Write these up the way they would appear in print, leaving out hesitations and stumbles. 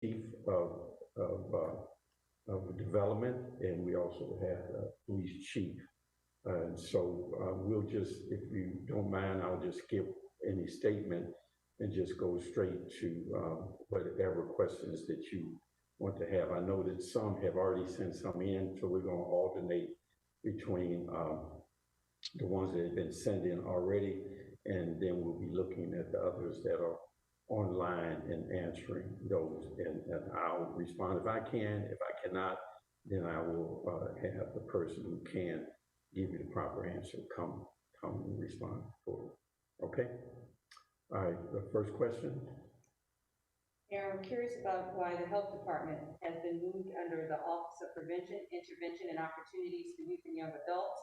chief of development, and we also have a police chief. And so we'll just, if you don't mind, I'll just skip any statement and just go straight to whatever questions that you want to have. I know that some have already sent some in, so we're going to alternate between the ones that have been sent in already, and then we'll be looking at the others that are online and answering those, and I'll respond if I can. If I cannot, then I will have the person who can give you the proper answer come and respond for it. Okay? All right, the first question. Aaron, I'm curious about why the health department has been moved under the Office of Prevention, Intervention, and Opportunities for Youth and Young Adults.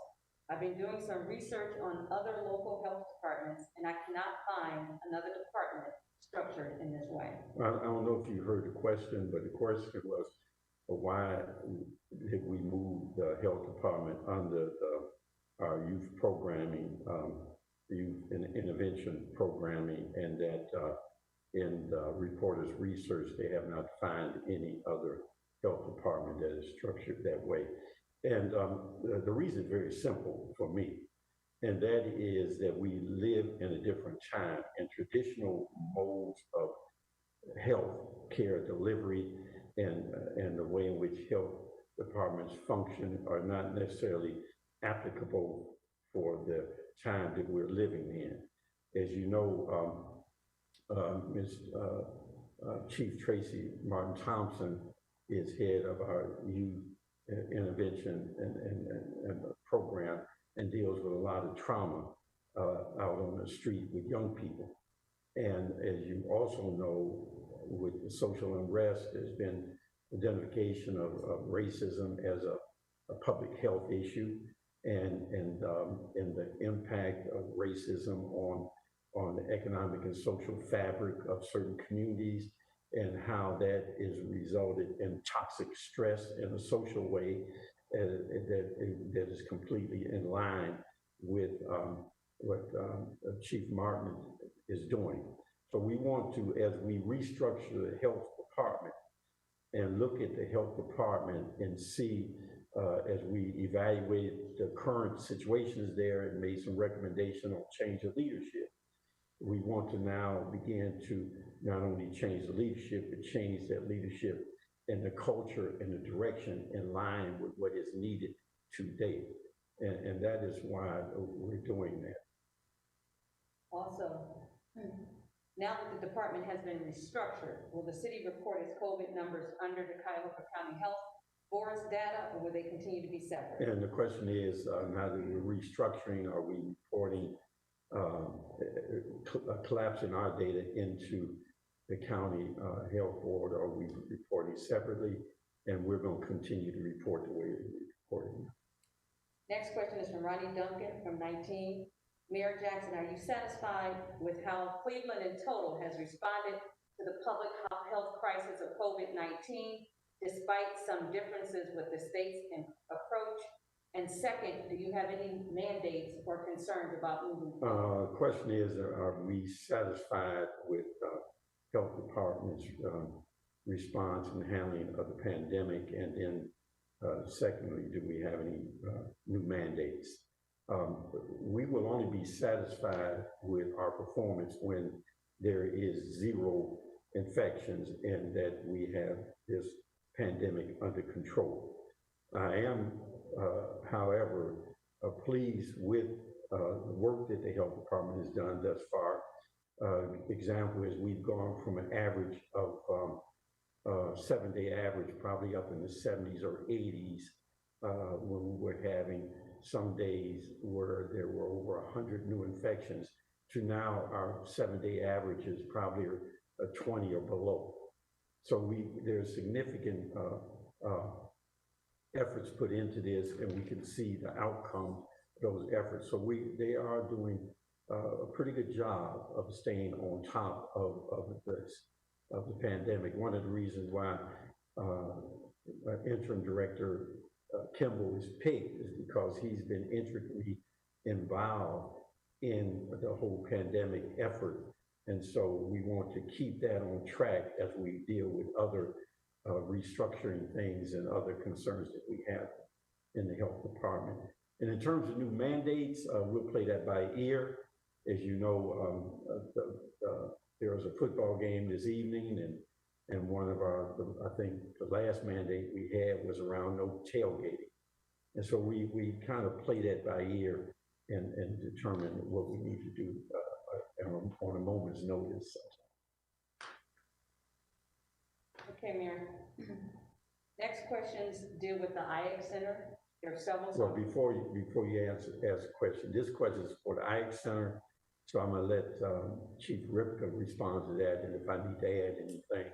I've been doing some research on other local health departments, and I cannot find another department structured in this way. I don't know if you heard the question, but the question was why did we move the health department under our youth programming, youth intervention programming, and that in the reporters' research, they have not found any other health department that is structured that way. And the reason is very simple for me, and that is that we live in a different time, and traditional modes of health care delivery and the way in which health departments function are not necessarily applicable for the time that we're living in. As you know, Ms. Chief Tracy Martin Thompson is head of our youth intervention and program, and deals with a lot of trauma out on the street with young people. And as you also know, with the social unrest, there's been identification of racism as a public health issue, and the impact of racism on the economic and social fabric of certain communities, and how that is resulted in toxic stress in a social way that is completely in line with what Chief Martin is doing. So we want to, as we restructure the health department and look at the health department and see, as we evaluate the current situations there and made some recommendation on change of leadership, we want to now begin to not only change the leadership, but change that leadership and the culture and the direction in line with what is needed today. And that is why we're doing that. Also, now that the department has been restructured, will the city report its COVID numbers under the Cuyahoga County Health Board's data, or will they continue to be separate? And the question is, now that we're restructuring, are we reporting collapsing our data into the county health board, or are we reporting separately? And we're going to continue to report the way we're reporting. Next question is from Ronnie Duncan from 19. Mayor Jackson, are you satisfied with how Cleveland in total has responded to the public health crisis of COVID-19, despite some differences with the state's approach? And second, do you have any mandates or concerns about moving forward? The question is, are we satisfied with health department's response and handling of the pandemic? And then secondly, do we have any new mandates? We will only be satisfied with our performance when there is zero infections and that we have this pandemic under control. I am, however, pleased with the work that the health department has done thus far. Example is we've gone from an average of 7-day average, probably up in the 70s or 80s, when we were having some days where there were over 100 new infections, to now our 7-day average is probably 20 or below. So there's significant efforts put into this, and we can see the outcome of those efforts. So they are doing a pretty good job of staying on top of the pandemic. One of the reasons why interim director Kimball is picked is because he's been intricately involved in the whole pandemic effort, And so we want to keep that on track as we deal with other restructuring things and other concerns that we have in the health department. And in terms of new mandates, we'll play that by ear. As you know, there was a football game this evening, and one of our, I think the last mandate we had was around no tailgating. And so we kind of play that by ear and determine what we need to do on a moment's notice. Okay, Mayor. Next questions deal with the IX Center. There are several. Well, before you ask a question, this question is for the IX Center, so I'm gonna let Chief Ripka respond to that, and if I need to add anything,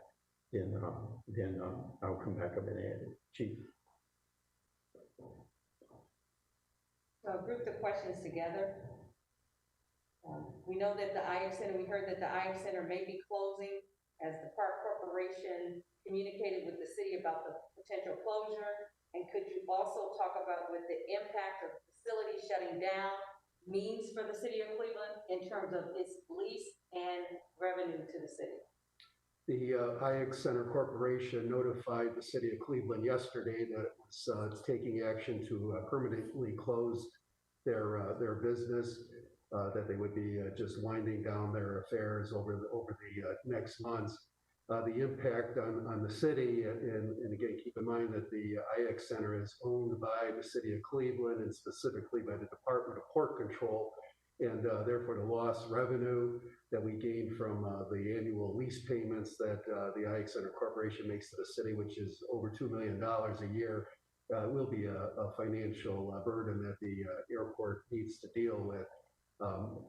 then I'll come back up and add it. Chief. So I'll group the questions together. We know that the IX Center, we heard that the IX Center may be closing as the Park Corporation communicated with the city about the potential closure. And could you also talk about what the impact of the facility shutting down means for the city of Cleveland in terms of its lease and revenue to the city? The IX Center Corporation notified the city of Cleveland yesterday that it was taking action to permanently close their business, that they would be just winding down their affairs over the next months. The impact on the city, and again, keep in mind that the IX Center is owned by the city of Cleveland and specifically by the Department of Port Control, and therefore the lost revenue that we gain from the annual lease payments that the IX Center Corporation makes to the city, which is over $2 million a year, will be a financial burden that the airport needs to deal with.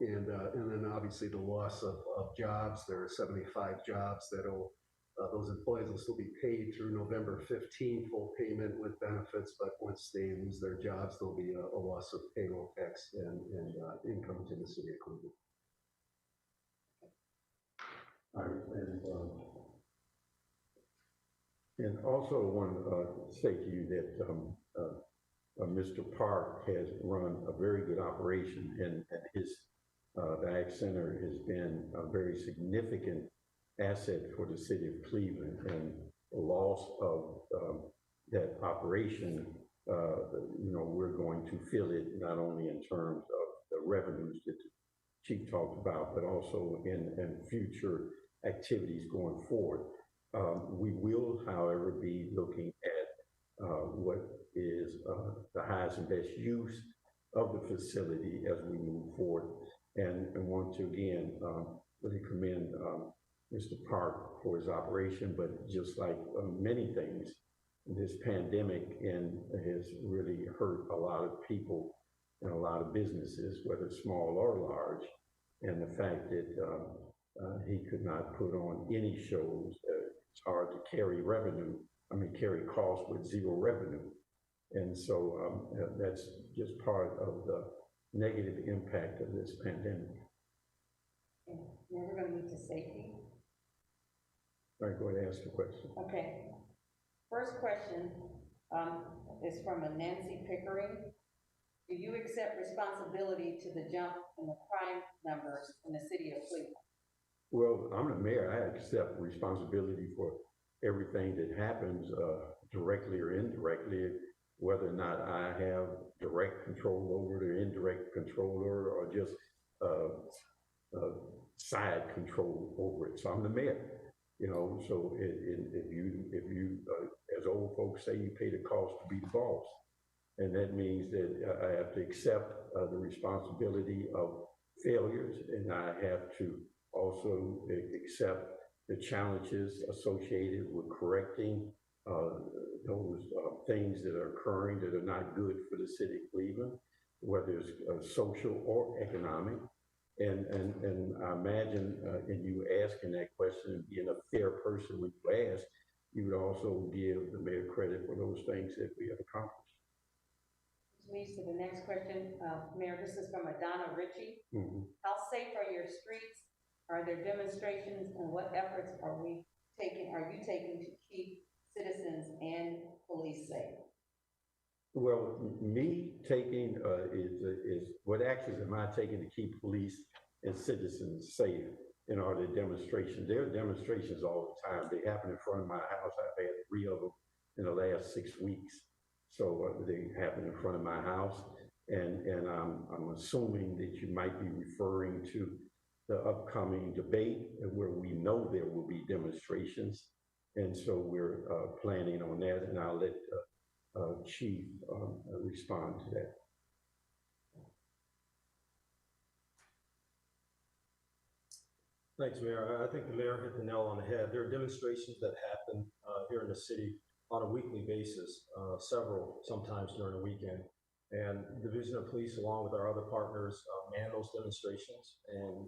And then obviously the loss of jobs. There are 75 jobs that'll, those employees will still be paid through November 15th, full payment with benefits, but once they lose their jobs, there'll be a loss of payroll tax and income to the city of Cleveland. All right, and also I want to say to you that Mr. Park has run a very good operation, and his the IX Center has been a very significant asset for the city of Cleveland, and the loss of that operation, you know, we're going to feel it not only in terms of the revenues that the chief talked about, but also in future activities going forward. We will, however, be looking at what is the highest and best use of the facility as we move forward, and want to again really commend Mr. Park for his operation, but just like many things, this pandemic has really hurt a lot of people and a lot of businesses, whether small or large, and the fact that he could not put on any shows. It's hard to carry carry costs with zero revenue. And so that's just part of the negative impact of this pandemic. Okay. Now we're going to move to safety. All right, go ahead and ask the question. Okay. First question is from a Nancy Pickering. Do you accept responsibility to the jump in the crime numbers in the city of Cleveland? Well, I'm the mayor. I accept responsibility for everything that happens directly or indirectly, whether or not I have direct control over it or indirect control over it, or just side control over it. So I'm the mayor, you know. So if you as old folks say, you pay the cost to be the boss, and that means that I have to accept the responsibility of failures, and I have to also accept the challenges associated with correcting those things that are occurring that are not good for the city of Cleveland, whether it's social or economic. And I imagine in you asking that question and being a fair person when you ask, you would also give the mayor credit for those things that we have accomplished. Which leads to the next question. Mayor, this is from Adonna Ritchie. Mm-hmm. How safe are your streets? Are there demonstrations, and what efforts are you taking to keep citizens and police safe? Well, me taking is what actions am I taking to keep police and citizens safe? you know, the demonstrations. There are demonstrations all the time. They happen in front of my house. I've had 3 of them in the last 6 weeks. So they happen in front of my house. And I'm assuming that you might be referring to the upcoming debate where we know there will be demonstrations. And so we're planning on that, and I'll let Chief respond to that. Thanks, Mayor. I think the mayor hit the nail on the head. There are demonstrations that happen here in the city on a weekly basis, several sometimes during the weekend. And the Division of Police, along with our other partners, man those demonstrations. And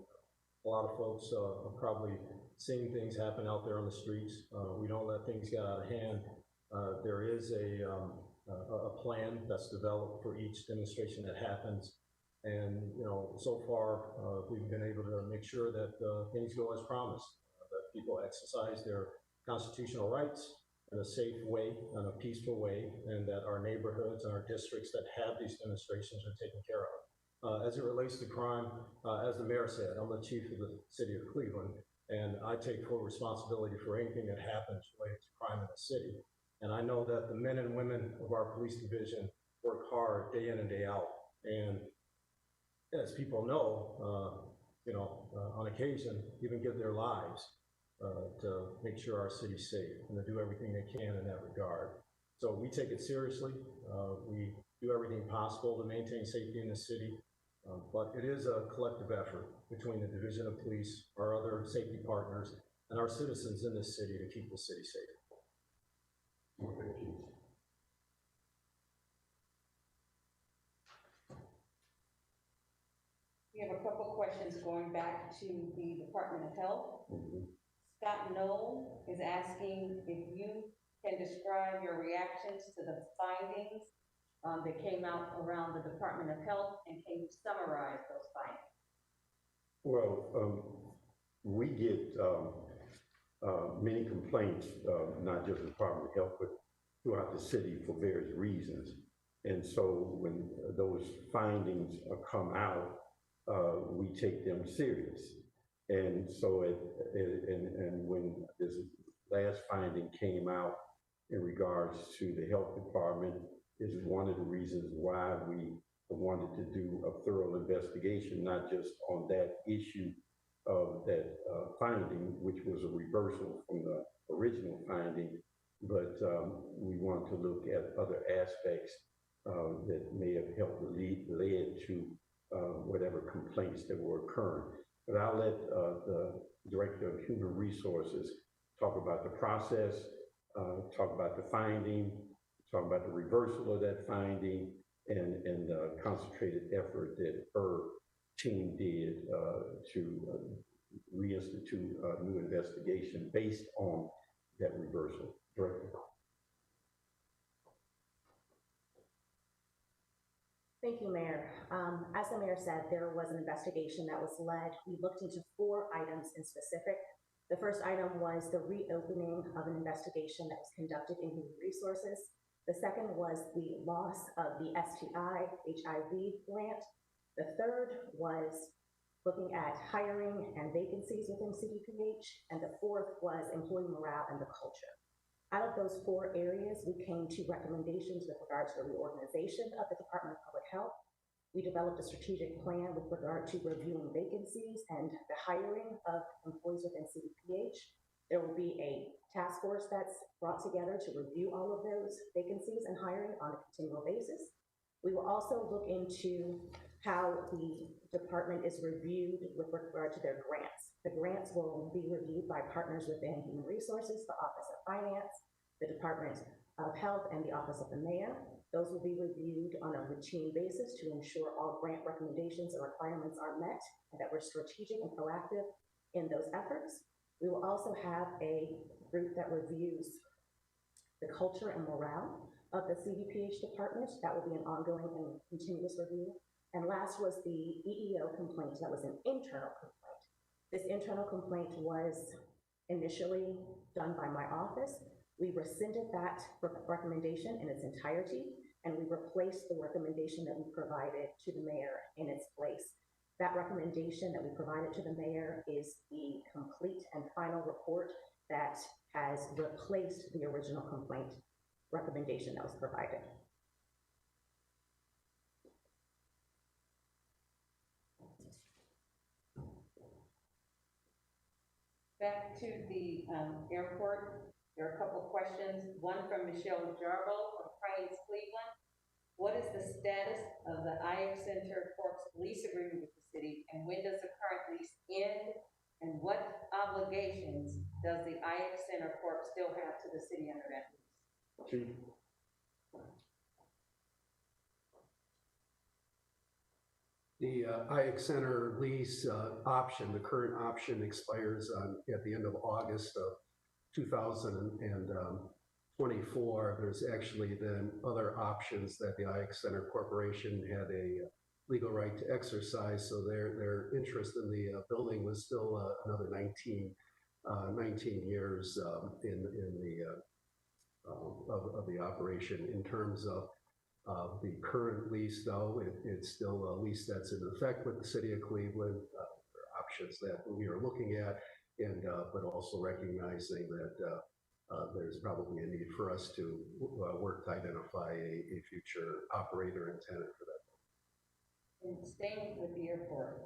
a lot of folks have probably seen things happen out there on the streets. We don't let things get out of hand. There is a plan that's developed for each demonstration that happens. And, you know, so far, we've been able to make sure that things go as promised, that people exercise their constitutional rights in a safe way, in a peaceful way, and that our neighborhoods and our districts that have these demonstrations are taken care of. As it relates to crime, as the mayor said, I'm the chief of the city of Cleveland, and I take full responsibility for anything that happens related to crime in the city. And I know that the men and women of our police division work hard day in and day out. And as people know, on occasion, even give their lives to make sure our city's safe and to do everything they can in that regard. So we take it seriously. We do everything possible to maintain safety in the city, but it is a collective effort between the Division of Police, our other safety partners, and our citizens in this city to keep the city safe. We have a couple questions going back to the Department of Health. Scott Knoll is asking if you can describe your reactions to the findings that came out around the Department of Health, and can you summarize those findings? Well, we get many complaints, not just the Department of Health, but throughout the city for various reasons. And so when those findings come out, we take them serious. And so and when this last finding came out in regards to the health department, is one of the reasons why we wanted to do a thorough investigation, not just on that issue of that finding, which was a reversal from the original finding, but we want to look at other aspects that may have helped led to whatever complaints that were occurring. But I'll let the Director of Human Resources talk about the process, talk about the finding, talk about the reversal of that finding, and the concentrated effort that her team did to reinstitute a new investigation based on that reversal. Director. Thank you, Mayor. As the mayor said, there was an investigation that was led. We looked into 4 items in specific. The first item was the reopening of an investigation that was conducted in Human Resources. The second was the loss of the STI HIV grant. The third was looking at hiring and vacancies within CDPH. And the fourth was employee morale and the culture. Out of those 4 areas, we came to recommendations with regard to the reorganization of the Department of Public Health. We developed a strategic plan with regard to reviewing vacancies and the hiring of employees within CDPH. There will be a task force that's brought together to review all of those vacancies and hiring on a continual basis. We will also look into how the department is reviewed with regard to their grants. The grants will be reviewed by partners within Human Resources, the Office of Finance, the Department of Health, and the Office of the Mayor. Those will be reviewed on a routine basis to ensure all grant recommendations and requirements are met and that we're strategic and proactive in those efforts. We will also have a group that reviews the culture and morale of the CDPH department. That will be an ongoing and continuous review. And last was the EEO complaint. That was an internal complaint. This internal complaint was initially done by my office. We rescinded that recommendation in its entirety, and we replaced the recommendation that we provided to the mayor in its place. That recommendation that we provided to the mayor is the complete and final report that has replaced the original complaint recommendation that was provided. Back to the airport, there are a couple of questions. One from Michelle Jarbo from Cranes, Cleveland. What is the status of the IX Center Corp's lease agreement with the city, and when does the current lease end? And what obligations does the IX Center Corp still have to the city under that lease? Chief? The IX Center lease option, the current option expires at the end of August of 2024. There's actually then other options that the IX Center Corporation had a legal right to exercise, so their interest in the building was still another 19 years in the of the operation. In terms of the current lease, though, it's still a lease that's in effect with the city of Cleveland. There are options that we are looking at, and but also recognizing that there's probably a need for us to work to identify a future operator and tenant for that. And staying with the airport,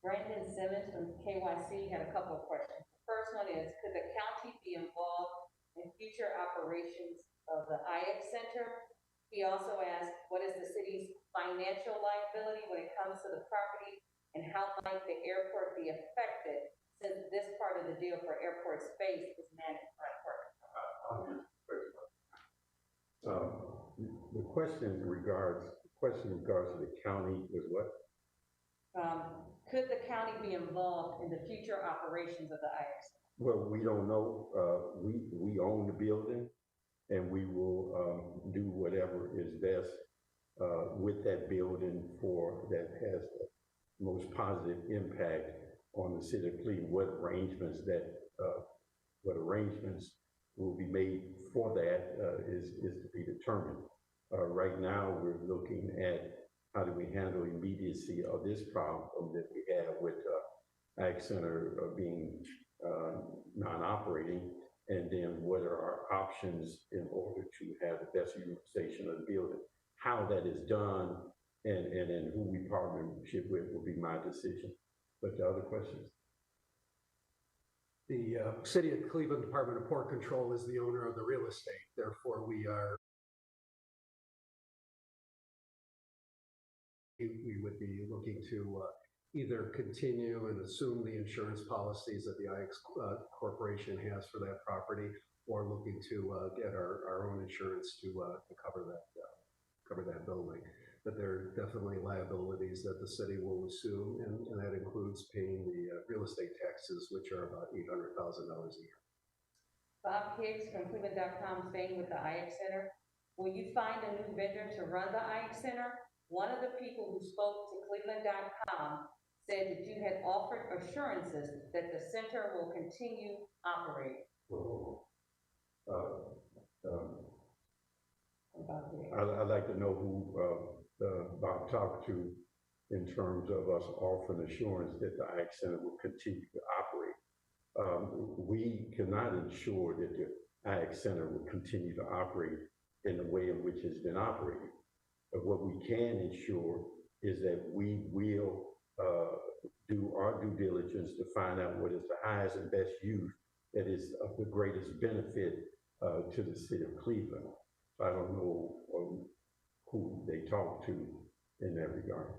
Brandon Simmons from KYC had a couple of questions. The first one is, could the county be involved in future operations of the IX Center? He also asked, what is the city's financial liability when it comes to the property, and how might the airport be affected since this part of the deal for airport space is managed by Park? The question regards to the county is what? Could the county be involved in the future operations of the IX? Well, we don't know. We own the building, and we will do whatever is best with that building that has the most positive impact on the city of Cleveland. What arrangements will be made for that is to be determined. Right now, we're looking at how do we handle immediacy of this problem that we have with Ag Center being non-operating, and then what are our options in order to have the best utilization of the building. How that is done and who we partnership with will be my decision. But the other questions? The City of Cleveland Department of Port Control is the owner of the real estate. Therefore, we would be looking to either continue and assume the insurance policies that the IX Corporation has for that property, or looking to get our own insurance to cover that building. But there are definitely liabilities that the city will assume, and that includes paying the real estate taxes, which are about $800,000 a year. Bob Hicks from Cleveland.com, staying with the IX Center. Will you find a new vendor to run the IX Center? One of the people who spoke to Cleveland.com said that you had offered assurances that the center will continue operating. I'd like to know who Bob talked to in terms of us offering assurance that the IX Center will continue to operate. We cannot ensure that the IX Center will continue to operate in the way in which it's been operating. But what we can ensure is that we will do our due diligence to find out what is the highest and best use that is of the greatest benefit to the city of Cleveland. So I don't know who they talk to in that regard.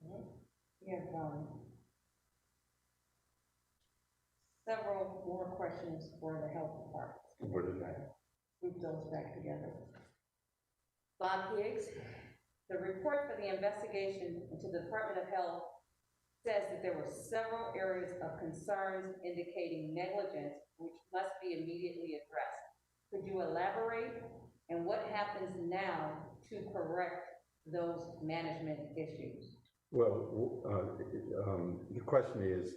We have several more questions for the health department. What is that? Group those back together. Bob Higgs, the report for the investigation into the Department of Health says that there were several areas of concerns indicating negligence which must be immediately addressed. Could you elaborate, and what happens now to correct those management issues? Well, the question is,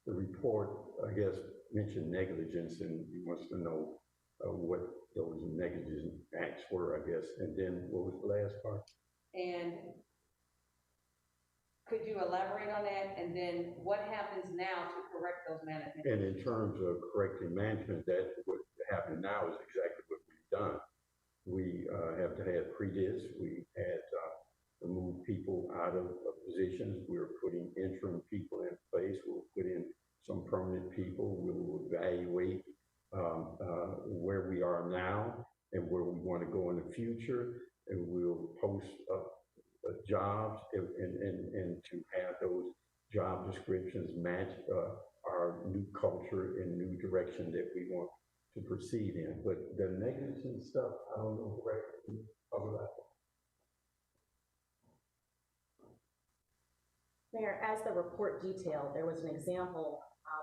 the report, I guess, mentioned negligence, and he wants to know what those negligence acts were, I guess. And then what was the last part? And could you elaborate on that? And then what happens now to correct those management? And in terms of correcting management, that what happened now is exactly what we've done. We have had pre-dis, we had removed people out of positions. We're putting interim people in place. We'll put in some permanent people. We'll evaluate where we are now and where we want to go in the future. And we'll post jobs and to have those job descriptions match our new culture and new direction that we want to proceed in. But the negatives and stuff, I don't know correctly about that. Mayor, as the report detailed, there was an example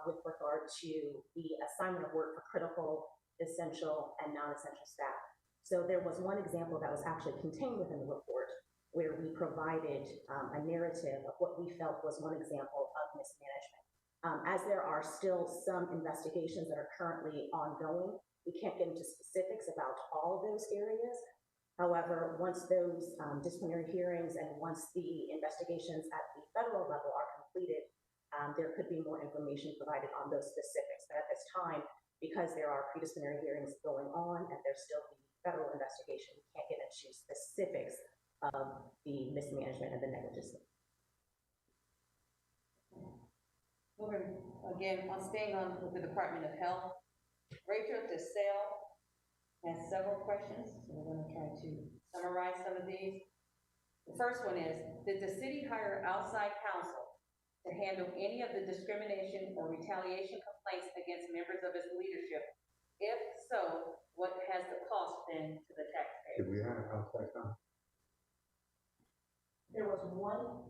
with regard to the assignment of work for critical, essential, and non-essential staff. So there was one example that was actually contained within the report where we provided a narrative of what we felt was one example of mismanagement. As there are still some investigations that are currently ongoing, we can't get into specifics about all of those areas. However, once those disciplinary hearings and once the investigations at the federal level are completed, there could be more information provided on those specifics. But at this time, because there are pre-disciplinary hearings going on and there's still the federal investigation, we can't get into specifics of the mismanagement and the negligence. Moving again, on staying on with the Department of Health, Rachel DeSale has several questions, so we're going to try to summarize some of these. The first one is, did the city hire outside counsel to handle any of the discrimination or retaliation complaints against members of its leadership? If so, what has the cost been to the taxpayer? Did we hire outside counsel? There was one.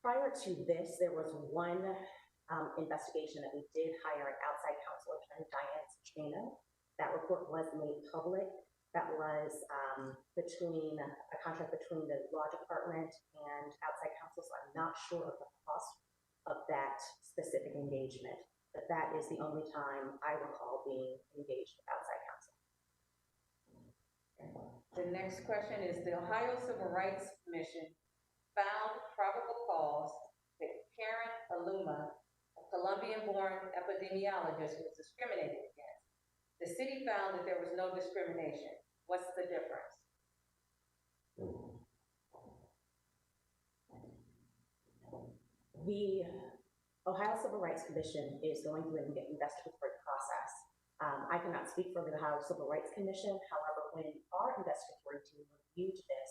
Prior to this, there was one investigation that we did hire an outside counsel, attorney Diane Citrino. That report was made public. That was between a contract between the law department and outside counsel, so I'm not sure of the cost of that specific engagement, but that is the only time I recall being engaged with outside counsel. The next question is, the Ohio Civil Rights Commission found probable cause that Karen Aluma, a Colombian-born epidemiologist, was discriminated against. The city found that there was no discrimination. What's the difference? The Ohio Civil Rights Commission is going through an investigatory process. I cannot speak for the Ohio Civil Rights Commission. However, when our investigatory team reviewed this,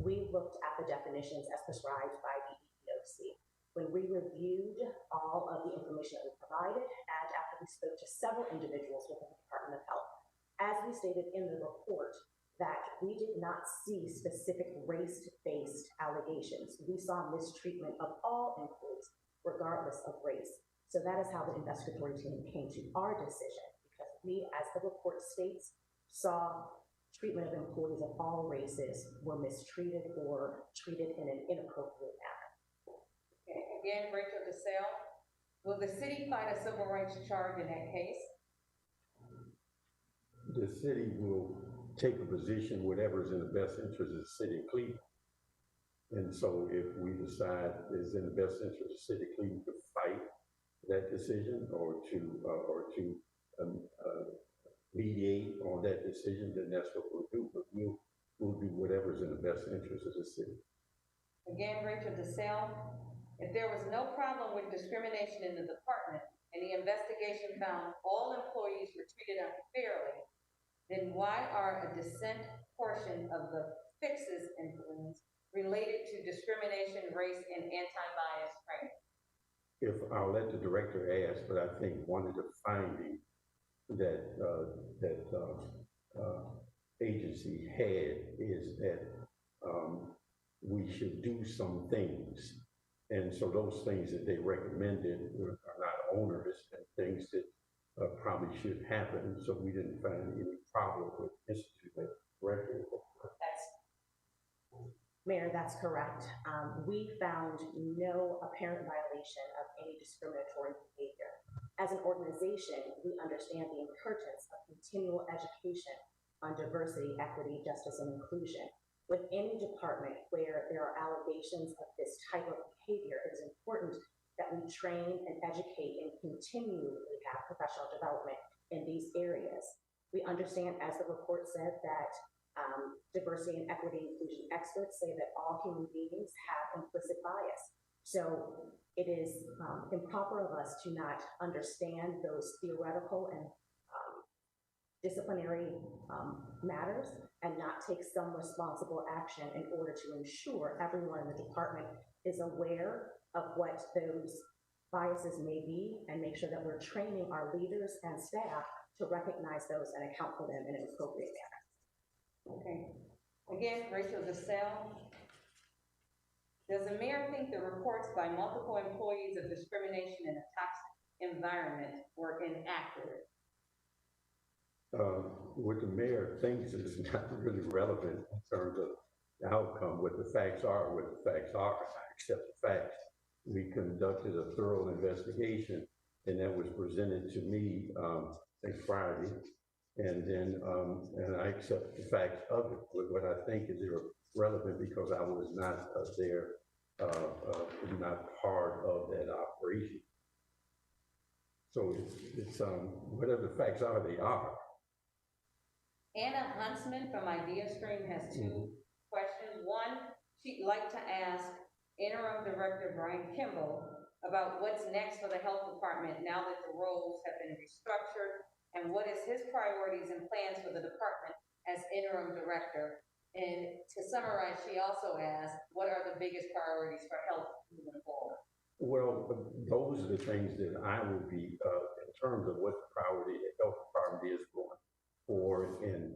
we looked at the definitions as prescribed by the EEOC. When we reviewed all of the information that we provided, and after we spoke to several individuals within the Department of Health, as we stated in the report, that we did not see specific race-based allegations. We saw mistreatment of all employees, regardless of race. So that is how the investigatory team came to our decision, because we, as the report states, saw treatment of employees of all races were mistreated or treated in an inappropriate manner. Okay, again, Rachel DeSale, will the city fight a civil rights charge in that case? The city will take a position, whatever is in the best interest of the city of Cleveland. And so if we decide it's in the best interest of the city of Cleveland to fight that decision or to mediate on that decision, then that's what we'll do. But we'll do whatever's in the best interest of the city. Again, Rachel DeSale, if there was no problem with discrimination in the department and the investigation found all employees were treated unfairly, then why are a dissent portion of the fixes influence related to discrimination, race, and anti-bias training? If I'll let the director ask, but I think one of the findings that agency had is that we should do some things. And so those things that they recommended are not onerous and things that probably should happen. So we didn't find any problem with instituting record. Mayor, that's correct. We found no apparent violation of any discriminatory behavior. As an organization, we understand the importance of continual education on diversity, equity, justice, and inclusion. With any department where there are allegations of this type of behavior, it is important that we train and educate and continually have professional development in these areas. We understand, as the report said, that diversity and equity inclusion experts say that all human beings have implicit bias. So it is improper of us to not understand those theoretical and disciplinary matters and not take some responsible action in order to ensure everyone in the department is aware of what those biases may be and make sure that we're training our leaders and staff to recognize those and account for them in an appropriate manner. Okay. Again, Rachel Giselle. Does the mayor think the reports by multiple employees of discrimination in a toxic environment were inaccurate? What the mayor thinks is not really relevant in terms of the outcome. What the facts are, what the facts are. I accept the facts. We conducted a thorough investigation, and that was presented to me, I think Friday, and then and I accept the facts of it. What I think is irrelevant because I was not there, not part of that operation. So it's whatever the facts are, they are. Anna Huntsman from IdeaStream has two questions. One, she'd like to ask Interim Director Brian Kimball about what's next for the health department now that the roles have been restructured, and what is his priorities and plans for the department as interim director. And to summarize, she also asked, what are the biggest priorities for health moving forward? Well, those are the things that I will be, in terms of what the priority of the health department is going forward, and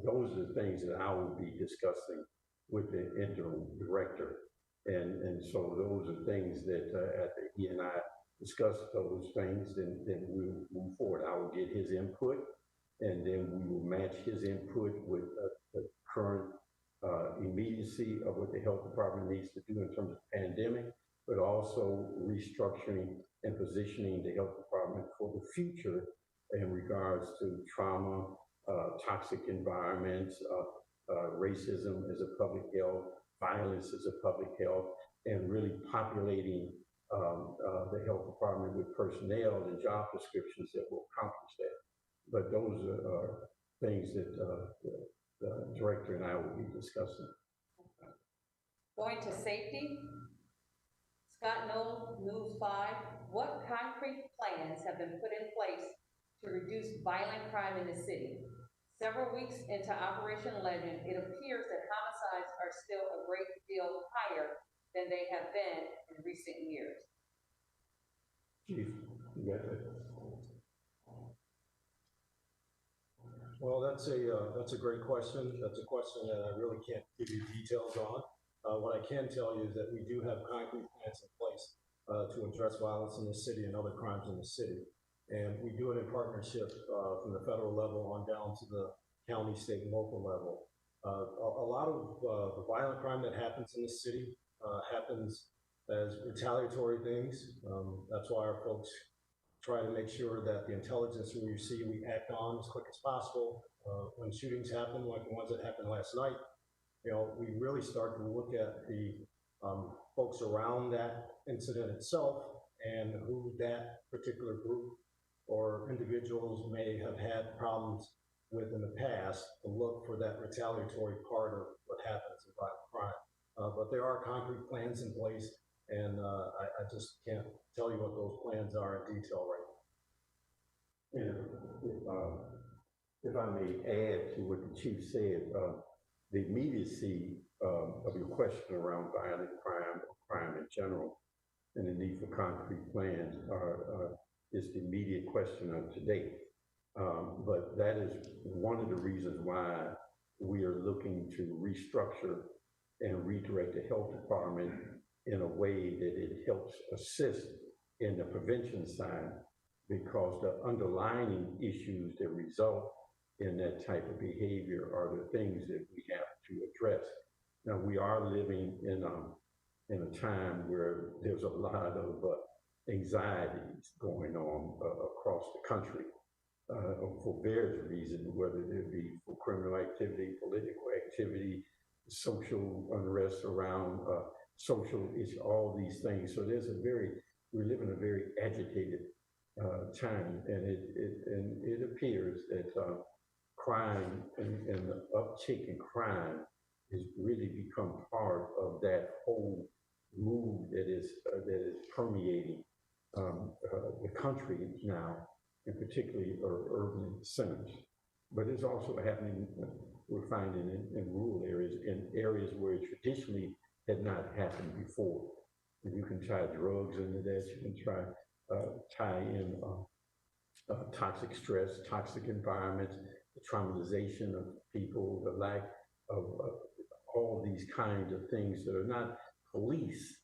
those are the things that I will be discussing with the interim director. And so those are things that after he and I discuss those things, then we'll move forward. I will get his input, and then we will match his input with the current immediacy of what the health department needs to do in terms of pandemic, but also restructuring and positioning the health department for the future in regards to trauma, toxic environments, racism as a public health, violence as a public health, and really populating the health department with personnel and job descriptions that will accomplish that. But those are things that the director and I will be discussing. Going to safety, Scott Knoll, News 5, what concrete plans have been put in place to reduce violent crime in the city? Several weeks into Operation Legend, it appears that homicides are still a great deal higher than they have been in recent years. Chief, you got that? Well, that's a great question. That's a question that I really can't give you details on. What I can tell you is that we do have concrete plans in place to address violence in the city and other crimes in the city. And we do it in partnership from the federal level on down to the county, state, and local level. A lot of the violent crime that happens in the city happens as retaliatory things. That's why our folks try to make sure that the intelligence we receive, we act on as quick as possible. When shootings happen, like the ones that happened last night, we really start to look at the folks around that incident itself and who that particular group or individuals may have had problems with in the past, to look for that retaliatory part of what happens in violent crime. But there are concrete plans in place, and I just can't tell you what those plans are in detail right now. And if I may add to what the chief said, the immediacy of your question around violent crime or crime in general and the need for concrete plans is the immediate question of today. But that is one of the reasons why we are looking to restructure and redirect the health department in a way that it helps assist in the prevention side, because the underlying issues that result in that type of behavior are the things that we have to address. Now, we are living in a time where there's a lot of anxieties going on across the country. for various reasons, whether it be for criminal activity, political activity, social unrest around social issues, all these things. So we live in a very agitated time, and it appears that crime and the uptick in crime has really become part of that whole mood that is permeating the country now, and particularly urban centers. But it's also happening, we're finding in rural areas, in areas where it traditionally had not happened before. And you can tie drugs into that, you can tie in toxic stress, toxic environments, the traumatization of people, the lack of all these kinds of things that are not police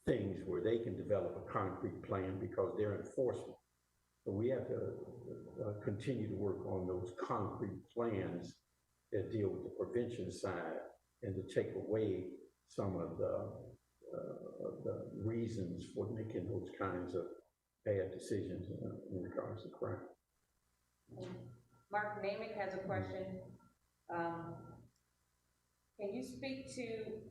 things where they can develop a concrete plan because they're enforcement. So we have to continue to work on those concrete plans that deal with the prevention side and to take away some of the reasons for making those kinds of bad decisions in regards to crime. Mark Namick has a question. Can you speak to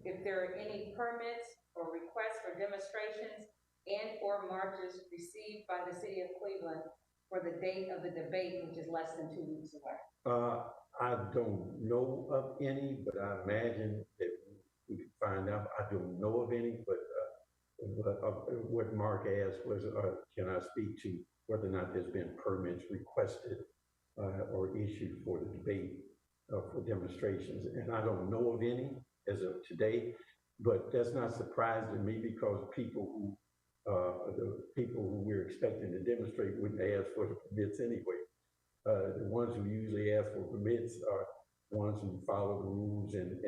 if there are any permits or requests for demonstrations and or marches received by the city of Cleveland for the date of the debate, which is less than 2 weeks away? I don't know of any, but I imagine that we can find out. I don't know of any, but what Mark asked was, can I speak to whether or not there's been permits requested or issued for the debate for demonstrations? And I don't know of any as of today, but that's not surprising to me because the people who we're expecting to demonstrate wouldn't ask for the permits anyway. The ones who usually ask for permits are ones who follow the rules and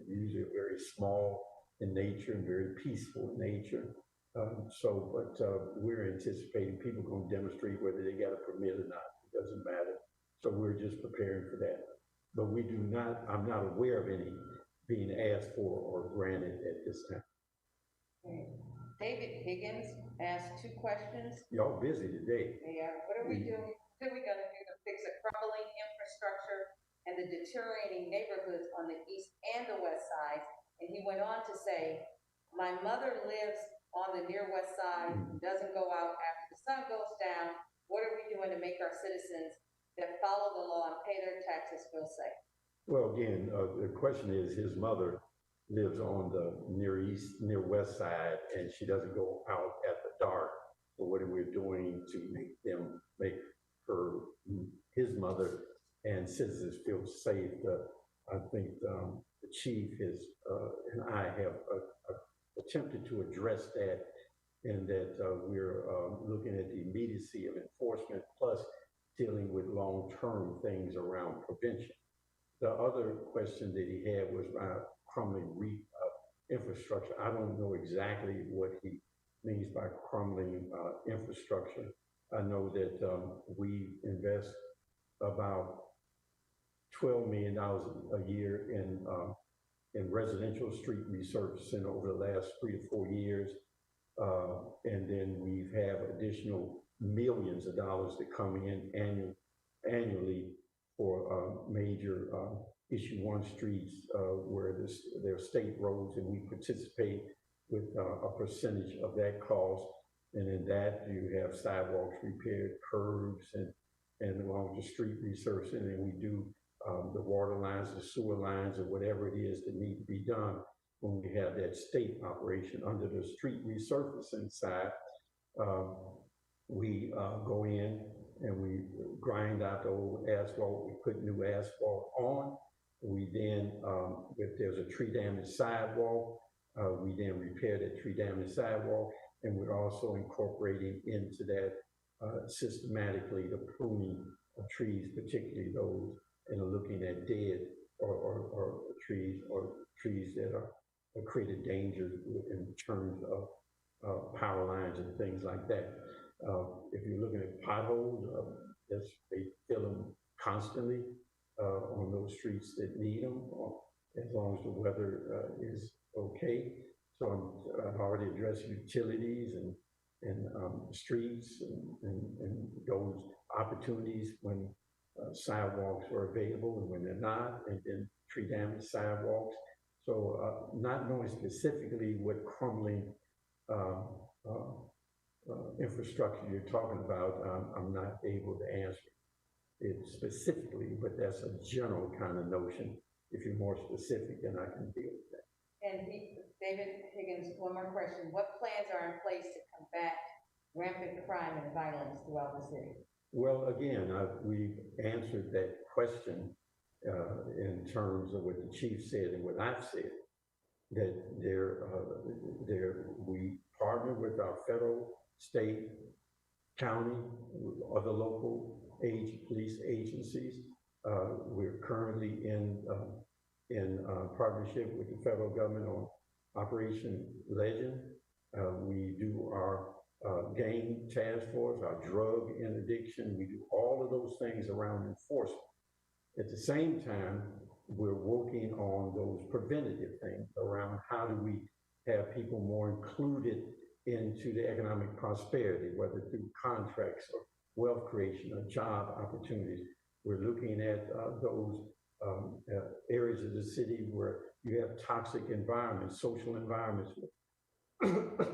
usually are very small in nature and very peaceful in nature. But we're anticipating people going to demonstrate whether they got a permit or not. It doesn't matter. So we're just preparing for that. But I'm not aware of any being asked for or granted at this time. Okay. David Higgins asked 2 questions. Y'all busy today. Yeah, what are we doing? What are we gonna do to fix the crumbling infrastructure and the deteriorating neighborhoods on the east and the west side? And he went on to say, my mother lives on the near west side, doesn't go out after the sun goes down. What are we doing to make our citizens that follow the law and pay their taxes feel safe? Well, again, the question is, his mother lives on the near west side, and she doesn't go out at the dark. So what are we doing to make his mother and citizens feel safe? I think the chief and I have attempted to address that, and that we're looking at the immediacy of enforcement plus dealing with long-term things around prevention. The other question that he had was about crumbling infrastructure. I don't know exactly what he means by crumbling infrastructure. I know that we invest about $12 million a year in residential street resurfacing over the last 3 to 4 years. And then we have additional millions of dollars that come in annually for major issue 1 streets where they're state roads, and we participate with a percentage of that cost. And in that you have sidewalks repaired, curbs, and along the street resurfacing, and we do the water lines, the sewer lines, or whatever it is that need to be done when we have that state operation. Under the street resurfacing side, we go in and we grind out the old asphalt, we put new asphalt on. We then, if there's a tree damaged sidewalk, we then repair that tree damaged sidewalk, and we're also incorporating into that systematically the pruning of trees, particularly those, and looking at dead or trees that are created danger in terms of power lines and things like that. If you're looking at potholes, they fill them constantly on those streets that need them, as long as the weather is okay. So I've already addressed utilities and streets and those opportunities when sidewalks are available and when they're not, and then tree damage sidewalks. So not knowing specifically what crumbling uh, infrastructure you're talking about, I'm not able to answer it specifically, but that's a general kind of notion. If you're more specific, then I can deal with that. And David Higgins, one more question. What plans are in place to combat rampant crime and violence throughout the city? Well, again, we've answered that question in terms of what the chief said and what I've said, that we partner with our federal, state, county, other local police agencies. We're currently in partnership with the federal government on Operation Legend. We do our gang task force, our drug interdiction. We do all of those things around enforcement. At the same time, we're working on those preventative things around how do we have people more included into the economic prosperity, whether through contracts or wealth creation or job opportunities. We're looking at those areas of the city where you have toxic environments, social environments,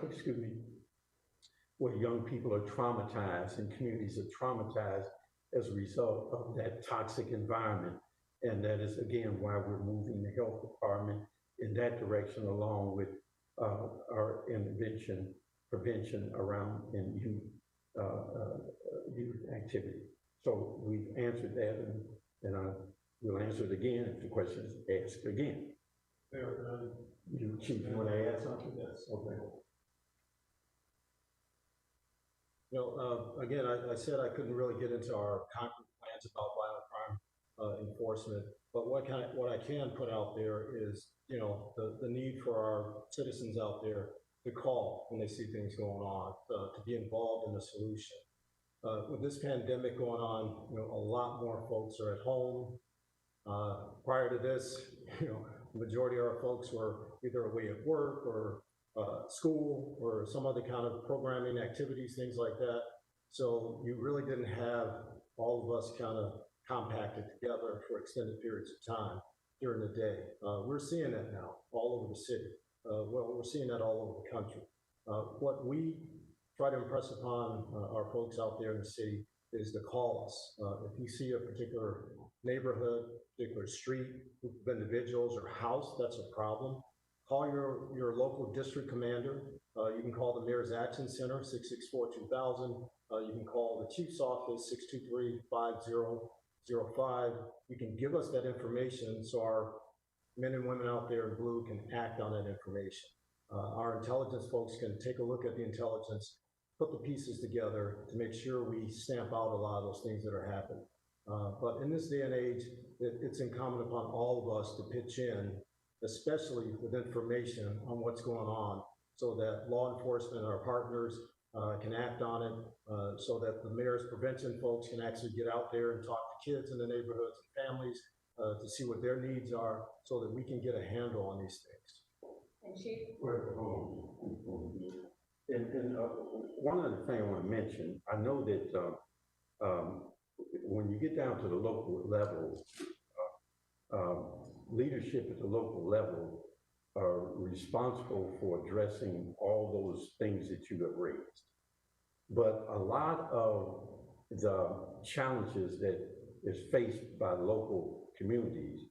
excuse me, where young people are traumatized and communities are traumatized as a result of that toxic environment. And that is, again, why we're moving the health department in that direction, along with our prevention around in youth activity. So we've answered that, and I will answer it again if the question is asked again. You, Chief, you want to add something? Yes. Okay. Again, I said I couldn't really get into our concrete plans about violent crime enforcement, but what I can put out there is, the need for our citizens out there to call when they see things going on, to be involved in the solution. With this pandemic going on, a lot more folks are at home. Prior to this, the majority of our folks were either away at work or school or some other kind of programming activities, things like that. So you really didn't have all of us kind of compacted together for extended periods of time during the day. We're seeing that now all over the city. We're seeing that all over the country. What we try to impress upon our folks out there in the city is to call us. If you see a particular neighborhood, particular street, group of individuals or house that's a problem, call your local district commander. You can call the Mayor's Action Center, 664-2000. You can call the Chief's Office, 623-5005. You can give us that information so our men and women out there in blue can act on that information. Our intelligence folks can take a look at the intelligence, put the pieces together to make sure we stamp out a lot of those things that are happening. But in this day and age, it's incumbent upon all of us to pitch in, especially with information on what's going on, so that law enforcement, our partners, can act on it, so that the mayor's prevention folks can actually get out there and talk to kids in the neighborhoods and families to see what their needs are, so that we can get a handle on these things. And Chief? And one other thing I want to mention, I know that when you get down to the local level, leadership at the local level are responsible for addressing all those things that you have raised. But a lot of the challenges that is faced by local communities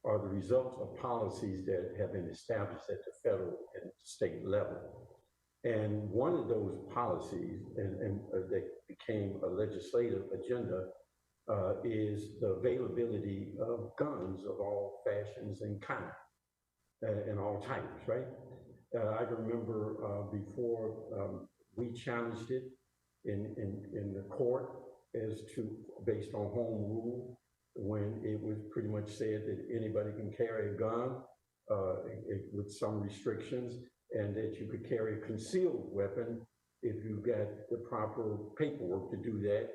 are the results of policies that have been established at the federal and state level. And one of those policies, and that became a legislative agenda, is the availability of guns of all fashions and kinds, and all types, right? I remember before we challenged it in the court as to, based on home rule, when it was pretty much said that anybody can carry a gun with some restrictions, and that you could carry a concealed weapon if you got the proper paperwork to do that.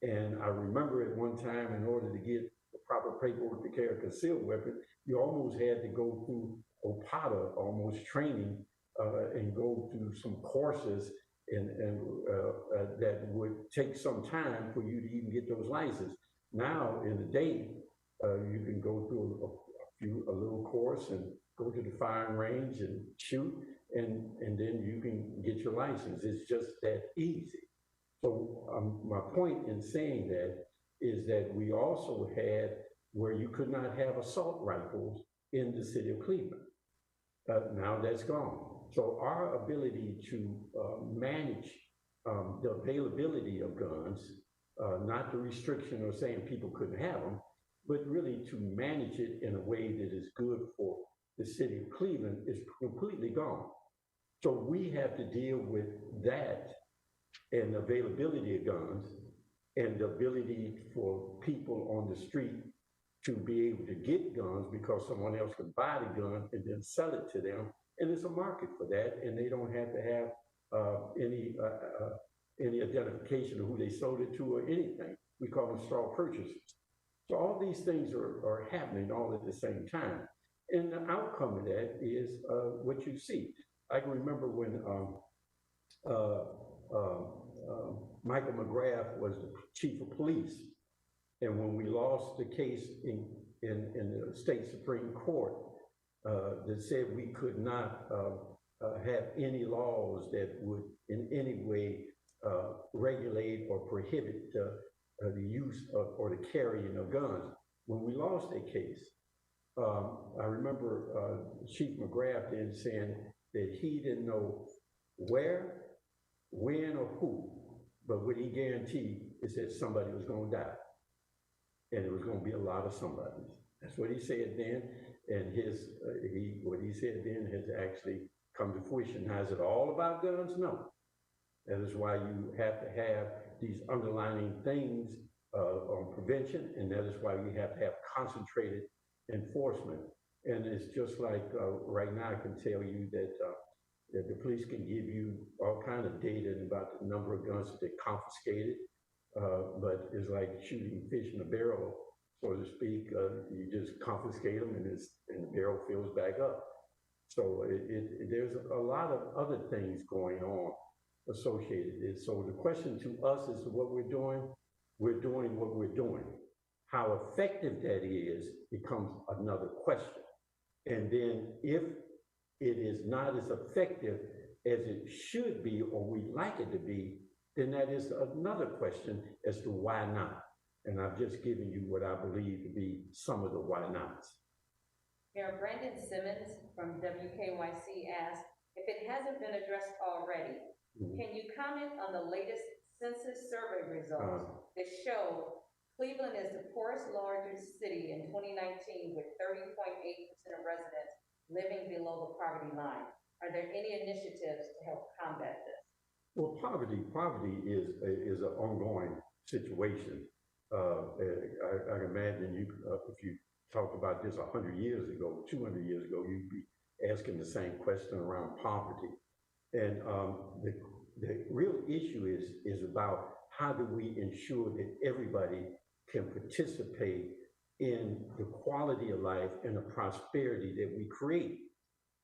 And I remember at one time, in order to get the proper paperwork to carry a concealed weapon, you almost had to go through OPATA, almost training, and go through some courses that would take some time for you to even get those licenses. Now, in a day, you can go through a little course and go to the firing range and shoot, and then you can get your license. It's just that easy. So my point in saying that is that we also had where you could not have assault rifles in the city of Cleveland. Now that's gone. So our ability to manage the availability of guns, not the restriction or saying people couldn't have them, but really to manage it in a way that is good for the city of Cleveland is completely gone. So we have to deal with that and availability of guns and the ability for people on the street to be able to get guns because someone else can buy the gun and then sell it to them. And there's a market for that, and they don't have to have any identification of who they sold it to or anything. We call them straw purchasers. So all these things are happening all at the same time. And the outcome of that is what you see. I can remember when Michael McGrath was the chief of police, and when we lost the case in the state Supreme Court that said we could not have any laws that would in any way regulate or prohibit the use of, or the carrying of guns. When we lost that case, I remember Chief McGrath then saying that he didn't know where, when, or who, but what he guaranteed is that somebody was going to die. And it was going to be a lot of somebodies. That's what he said then, and what he said then has actually come to fruition. Now, is it all about guns? No. That is why you have to have these underlying things on prevention, and that is why we have to have concentrated enforcement. And it's just like right now, I can tell you that the police can give you all kind of data about the number of guns that they confiscated, but it's like shooting fish in a barrel, so to speak. You just confiscate them, and the barrel fills back up. So there's a lot of other things going on associated. So the question to us is what we're doing what we're doing. How effective that is becomes another question. And then if it is not as effective as it should be, or we'd like it to be, then that is another question as to why not. And I've just given you what I believe to be some of the why nots. Mayor Brandon Simmons from WKYC asked, if it hasn't been addressed already, can you comment on the latest census survey results that show Cleveland is the poorest largest city in 2019 with 30.8% of residents living below the poverty line? Are there any initiatives to help combat this? Well, poverty is an ongoing situation. I can imagine if you talked about this 100 years ago, 200 years ago, you'd be asking the same question around poverty. And the real issue is about how do we ensure that everybody can participate in the quality of life and the prosperity that we create.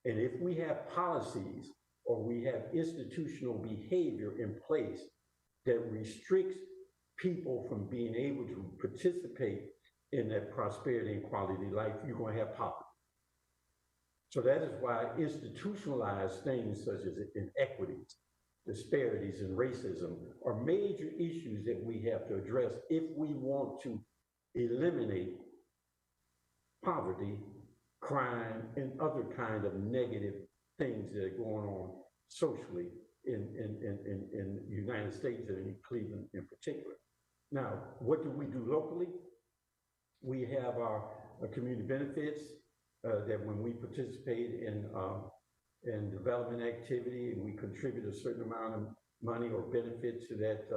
And if we have policies or we have institutional behavior in place that restricts people from being able to participate in that prosperity and quality of life, you're going to have poverty. So that is why institutionalized things such as inequities, disparities, and racism are major issues that we have to address if we want to eliminate poverty, crime, and other kind of negative things that are going on socially in the United States and in Cleveland in particular. Now, what do we do locally? We have our community benefits that when we participate in development activity and we contribute a certain amount of money or benefit to that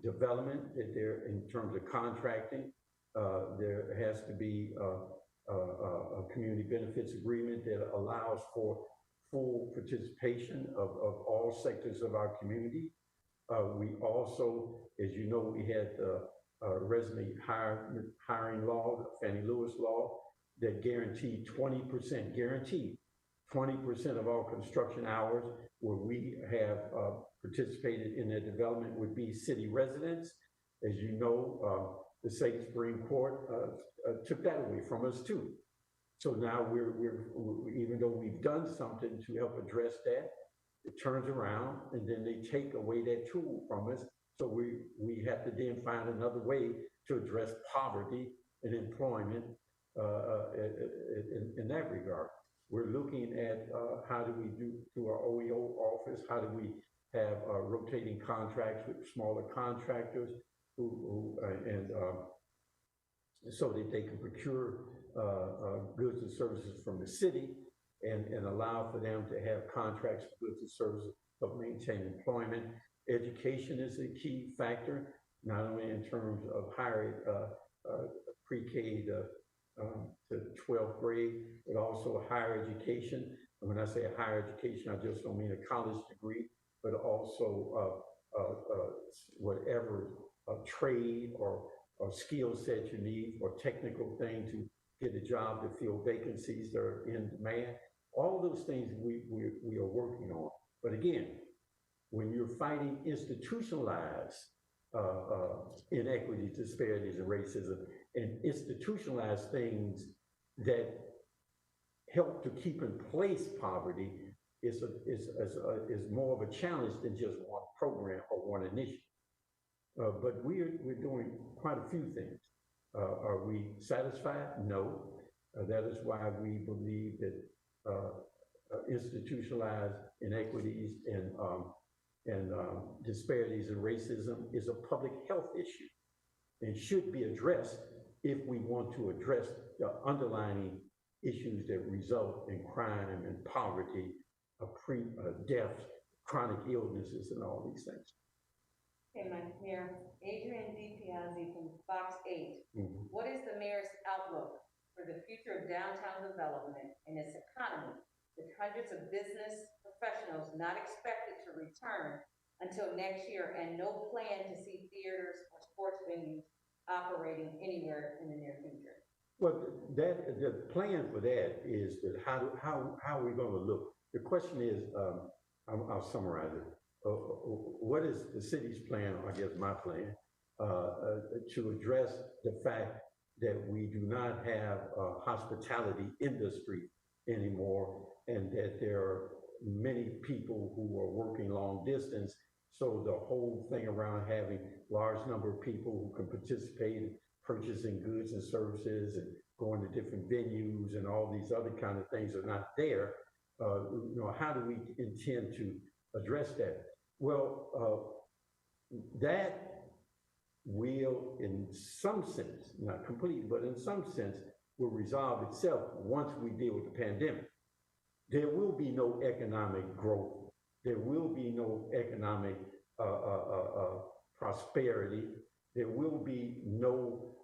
development, that there in terms of contracting, there has to be a community benefits agreement that allows for full participation of all sectors of our community. We also, as you know, we had the resident hiring law, the Fannie Lewis law, that guaranteed 20% of all construction hours, where we have participated in their development would be city residents. As you know, the state Supreme Court took that away from us too. So now we're even though we've done something to help address that, it turns around and then they take away that tool from us. So we have to then find another way to address poverty and employment in that regard. We're looking at how do we do through our OEO office, how do we have rotating contracts with smaller contractors so that they can procure goods and services from the city and allow for them to have contracts for goods and services to maintain employment. Education is a key factor, not only in terms of higher pre-K to 12th grade, but also higher education. And when I say higher education, I just don't mean a college degree, but also whatever trade or skill set you need or technical thing to get a job to fill vacancies that are in demand. All of those things we are working on. But again, when you're fighting institutionalized inequities, disparities, and racism, and institutionalized things that help to keep in place poverty is more of a challenge than just one program or one initiative. But we're doing quite a few things. Are we satisfied? No. That is why we believe that institutionalized inequities and disparities and racism is a public health issue and should be addressed if we want to address the underlying issues that result in crime and poverty, deaths, chronic illnesses, and all these things. Okay, Mayor, Adrian D. Piazzi from Fox 8. Mm-hmm. What is the mayor's outlook for the future of downtown development and its economy, with hundreds of business professionals not expected to return until next year and no plan to see theaters or sports venues operating anywhere in the near future? Well, the plan for that is that how are we going to look? The question is, I'll summarize it. What is the city's plan, or I guess my plan, to address the fact that we do not have a hospitality industry anymore, and that there are many people who are working long distance? So the whole thing around having large number of people who can participate in purchasing goods and services and going to different venues and all these other kind of things are not there. How do we intend to address that? Well, that will, in some sense, not completely, but in some sense, will resolve itself once we deal with the pandemic. There will be no economic growth. There will be no economic prosperity. There will be no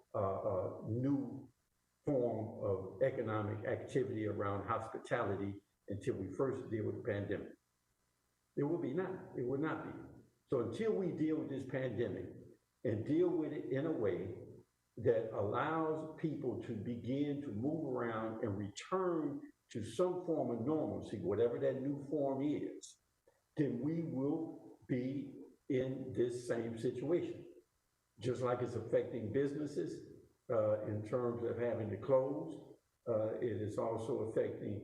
new form of economic activity around hospitality until we first deal with the pandemic. There will be not. It will not be. So until we deal with this pandemic and deal with it in a way that allows people to begin to move around and return to some form of normalcy, whatever that new form is, then we will be in this same situation. Just like it's affecting businesses in terms of having to close, it is also affecting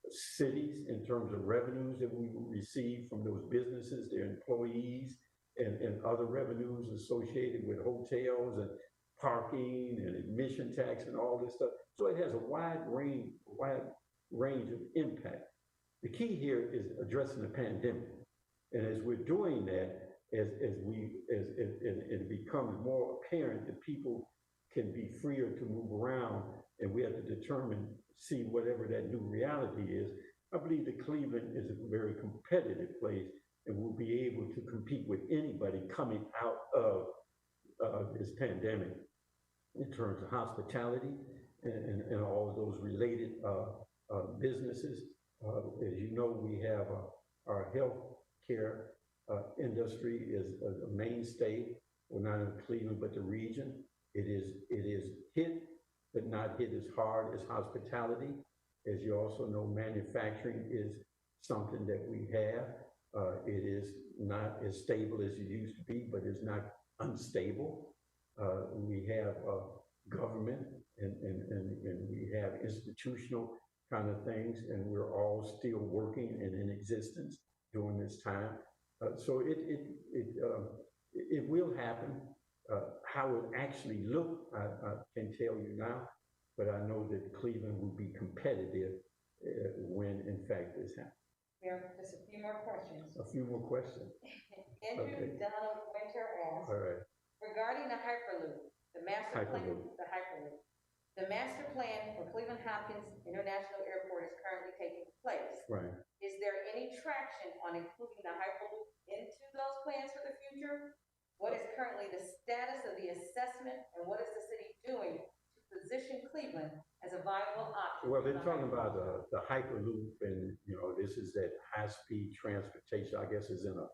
cities in terms of revenues that we will receive from those businesses, their employees, and other revenues associated with hotels and parking and admission tax and all this stuff. So it has a wide range of impact. The key here is addressing the pandemic. And as we're doing that, as it becomes more apparent that people can be freer to move around, and we have to see whatever that new reality is, I believe that Cleveland is a very competitive place and will be able to compete with anybody coming out of this pandemic in terms of hospitality and all of those related businesses. As you know, we have our health care industry is a mainstay, well, not in Cleveland, but the region. It is hit, but not hit as hard as hospitality. As you also know, manufacturing is something that we have. It is not as stable as it used to be, but it's not unstable. We have government and we have institutional kind of things, and we're all still working and in existence during this time. So it will happen. How it actually look, I can tell you now, but I know that Cleveland will be competitive when, in fact, this happens. Mayor, just a few more questions. A few more questions. Andrew Okay. Donald Winter asks, All right. regarding the Hyperloop, the master plan, Hyperloop. the master plan for Cleveland Hopkins International Airport is currently taking place. Right. Is there any traction on including the Hyperloop into those plans for the future? What is currently the status of the assessment, and what is the city doing to position Cleveland as a viable option? Well, they're talking about the Hyperloop, and this is that high-speed transportation. I guess is in a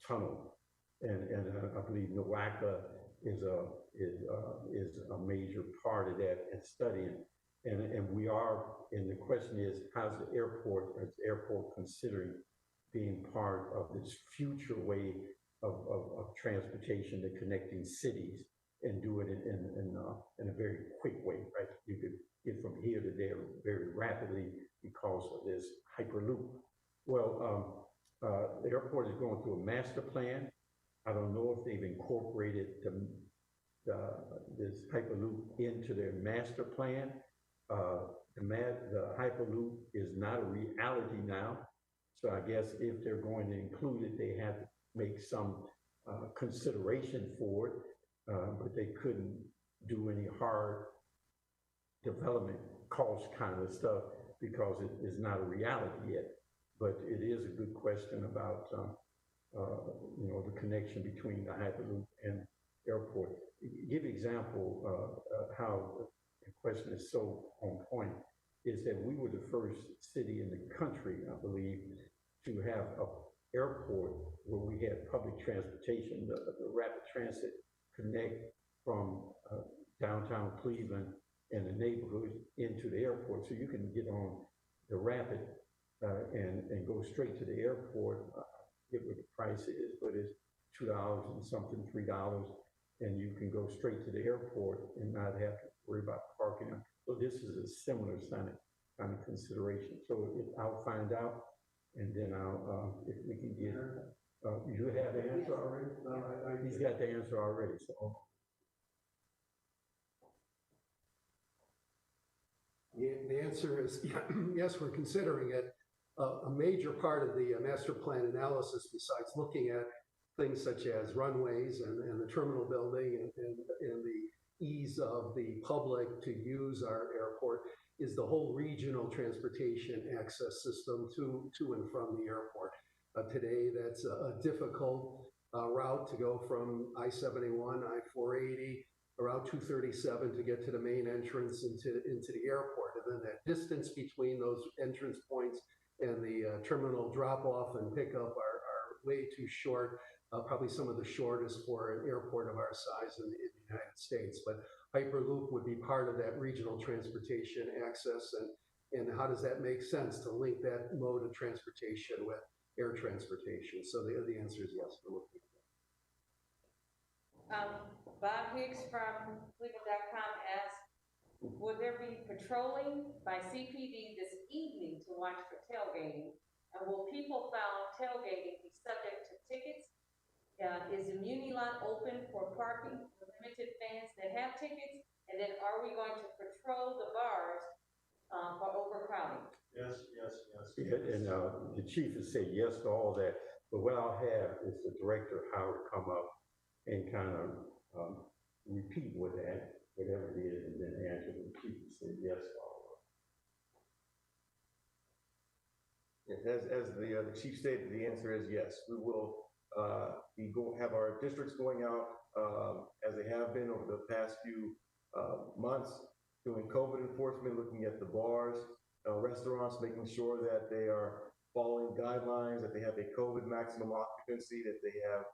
tunnel, and I believe NOACA is a major part of that and studying, and we are. And the question is, how's the airport considering being part of this future way of transportation to connecting cities and do it in a very quick way, right? You could get from here to there very rapidly because of this Hyperloop. Well, the airport is going through a master plan. I don't know if they've incorporated this Hyperloop into their master plan. The Hyperloop is not a reality now. So I guess if they're going to include it, they have to make some consideration for it, but they couldn't do any hard development cost kind of stuff because it is not a reality yet. But it is a good question about the connection between the Hyperloop and airport. Give example how the question is so on point is that we were the first city in the country, I believe, to have an airport where we had public transportation, the rapid transit connect from downtown Cleveland and the neighborhoods into the airport. So you can get on the rapid and go straight to the airport. I forget what the price is, but it's $2 and something, $3, and you can go straight to the airport and not have to worry about parking. So this is a similar kind of consideration. So I'll find out, and then I'll, if we can get, you have the answer already? No, he's got the answer already, so. The answer is yes, we're considering it. A major part of the master plan analysis, besides looking at things such as runways and the terminal building and the ease of the public to use our airport, is the whole regional transportation access system to and from the airport. Today, that's a difficult route to go from I-71, I-480, around 237 to get to the main entrance into the airport. And then that distance between those entrance points and the terminal drop-off and pickup are way too short, probably some of the shortest for an airport of our size in the United States. But Hyperloop would be part of that regional transportation access, and how does that make sense to link that mode of transportation with air transportation? So the answer is yes, we're looking at that. Bob Higgs from Cleveland.com asks, will there be patrolling by CPD this evening to watch for tailgating? And will people found tailgating be subject to tickets? Is the Muni lot open for parking for limited fans that have tickets? And then are we going to patrol the bars for overcrowding? Yes. Yeah, and the chief has said yes to all that. But what I'll have is the director, Howard, come up and kind of repeat whatever it is, and then answer the chief and say yes to all of it. As the chief stated, the answer is yes. We will have our districts going out as they have been over the past few months, doing COVID enforcement, looking at the bars, restaurants, making sure that they are following guidelines, that they have a COVID maximum occupancy, that they have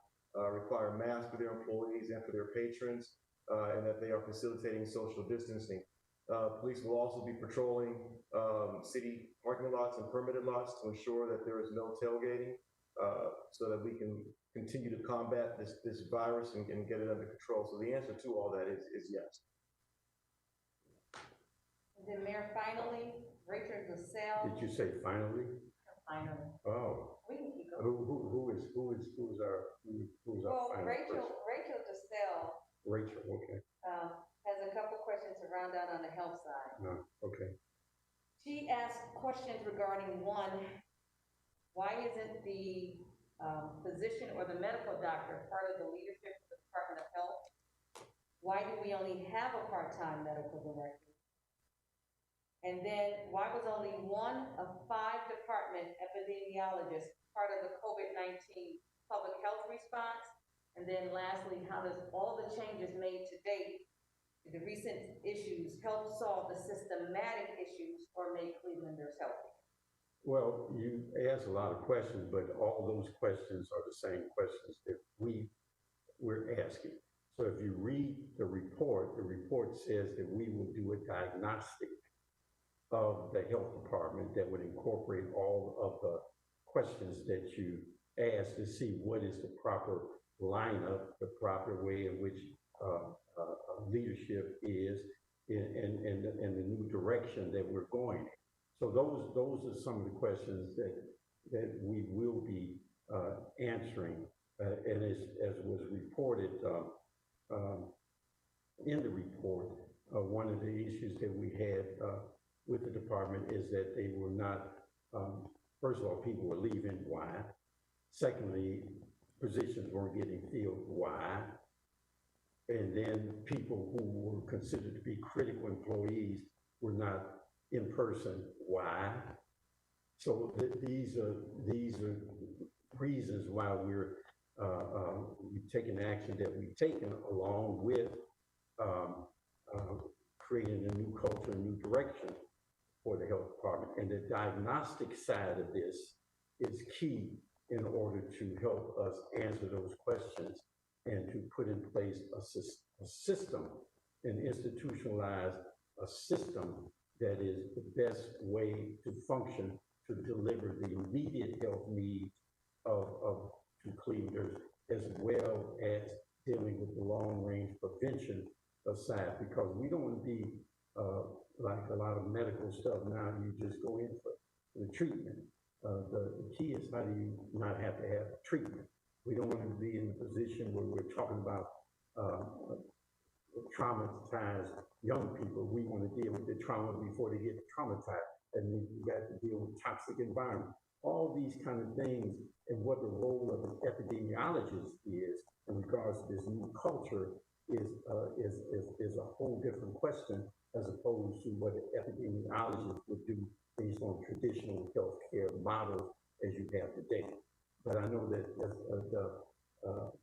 require masks for their employees and for their patrons, and that they are facilitating social distancing. Police will also be patrolling city parking lots and permitted lots to ensure that there is no tailgating, so that we can continue to combat this virus and get it under control. So the answer to all that is yes. And then Mayor, finally, Richard Lassell. Did you say finally? Finally. Oh, We can keep going. who's our Well, final Rachel person? Lassell, Rachel, okay, has a couple questions to round out on the health side. no, okay. She asked questions regarding, one, why isn't the physician or the medical doctor part of the leadership of the Department of Health? Why do we only have a part-time medical director? And then why was only one of 5 department epidemiologists part of the COVID-19 public health response? And then lastly, how does all the changes made to date, the recent issues, help solve the systematic issues or make Clevelanders healthy? Well, you asked a lot of questions, but all those questions are the same questions that we're asking. So if you read the report says that we will do a diagnostic of the health department that would incorporate all of the questions that you asked to see what is the proper lineup, the proper way in which leadership is, and the new direction that we're going in. So those are some of the questions that we will be answering, and as was reported in the report, one of the issues that we had with the department is that they were not, first of all, people were leaving, why? Secondly, positions weren't getting filled, why? And then people who were considered to be critical employees were not in person, why? So these are reasons why we're taking action that we've taken, along with creating a new culture, a new direction for the health department. And the diagnostic side of this is key in order to help us answer those questions and to put in place a system and institutionalize a system that is the best way to function to deliver the immediate health needs of Clevelanders, as well as dealing with the long-range prevention side, because we don't want to be like a lot of medical stuff now, you just go in for the treatment. The key is how do you not have to have treatment. We don't want to be in a position where we're talking about traumatized young people. We want to deal with the trauma before they get traumatized. And then you got to deal with toxic environment. All these kind of things, and what the role of an epidemiologist is in regards to this new culture is a whole different question, as opposed to what an epidemiologist would do based on traditional healthcare models as you have today. But I know that the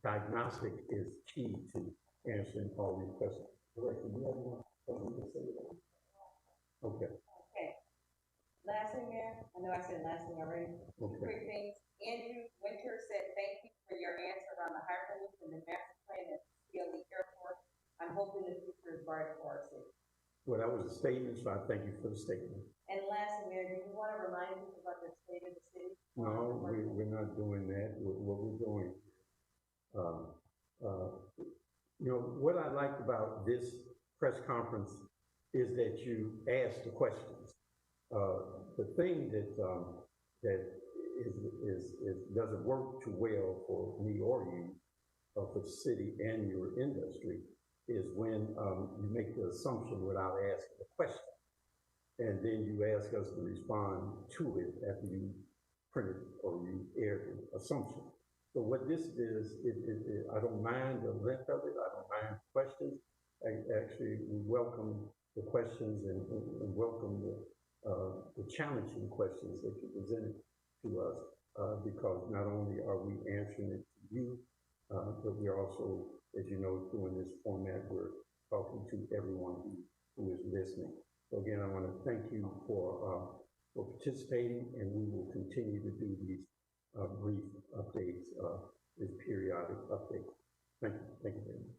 diagnostic is key to answering all these questions. Director, do you have something to say about it? Okay. Okay. Last thing, Mayor, I know I said last thing already. Okay. Quick things. Andrew Winter said, thank you for your answer on the hyperloop and the master plan at CLE Airport. I'm hoping the future is bright for our city. Well, that was a statement, so I thank you for the statement. And lastly, Mayor, do you want to remind people about the state of the city? No, we're not doing that. What we're doing, you know, what I liked about this press conference is that you asked the questions. The thing that doesn't work too well for me or you, for the city and your industry, is when you make the assumption without asking the question, and then you ask us to respond to it after you print it or you air the assumption. So what this is, I don't mind the length of it. I don't mind questions. Actually, we welcome the questions and welcome the challenging questions that you presented to us, because not only are we answering it to you, but we're also, as you know, doing this format, we're talking to everyone who is listening. So again, I want to thank you for participating, and we will continue to do these brief updates, these periodic updates. Thank you very much.